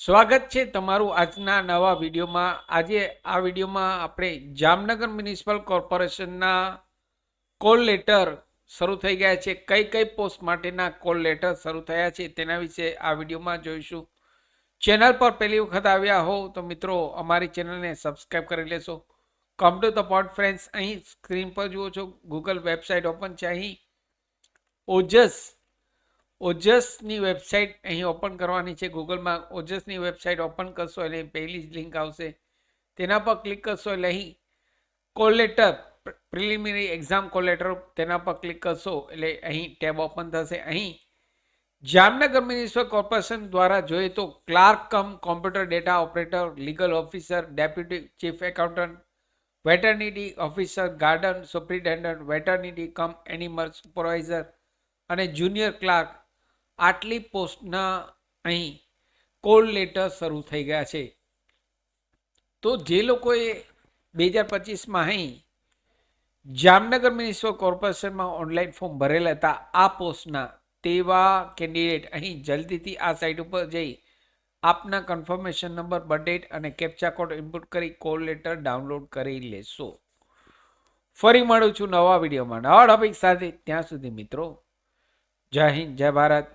સ્વાગત છે તમારું આજના નવા વિડીયોમાં। આજે આ વિડીયોમાં આપણે જામનગર મ્યુનિસિપલ કોર્પોરેશનના કોલ લેટર શરૂ થઈ ગયા છે। કઈ કઈ પોસ્ટ માટેના કોલ લેટર શરૂ થયા છે તેના વિશે આ વિડીયોમાં જોઈશું। ચેનલ પર પહેલી વખત આવ્યા હો તો મિત્રો અમારી ચેનલને સબસ્ક્રાઇબ કરી લેશો। Come to the point friends, અહીં સ્ક્રીન પર જુઓ છો ગૂગલ વેબસાઇટ ઓપન છે। અહીં ઓજસની વેબસાઇટ અહીં ઓપન કરવાની છે। ગૂગલમાં ઓજસની વેબસાઇટ ઓપન કરશો એટલે પહેલી જ લિંક આવશે, તેના પર ક્લિક કરશો એટલે અહીં call letter, preliminary exam call letter, તેના પર ક્લિક કરશો એટલે અહીં ટેબ ઓપન થશે। અહીં જામનગર મ્યુનિસિપલ કોર્પોરેશન દ્વારા જોઈએ તો clerk cum computer data operator, legal officer, deputy chief accountant, veterinary officer, garden superintendent, veterinary cum animal supervisor અને જુનિયર ક્લાર્ક, આટલી પોસ્ટના અહીં કોલ લેટર શરૂ થઈ ગયા છે। તો જે લોકોએ 2025માં અહીં જામનગર મ્યુનિસિપલ કોર્પોરેશનમાં ઓનલાઈન ફોર્મ ભરેલા હતા આ પોસ્ટના, તેવા કેન્ડિડેટ અહીં જલ્દીથી આ સાઇટ ઉપર જઈ આપના કન્ફર્મેશન નંબર, બર્થડેટ અને કેપ્ચા કોડ ઇનપુટ કરી કોલ લેટર ડાઉનલોડ કરી લેશો। ફરી મળું છું નવા વિડીયોમાં નવા ટોપિક સાથે। ત્યાં સુધી મિત્રો જય હિન્દ, જય ભારત,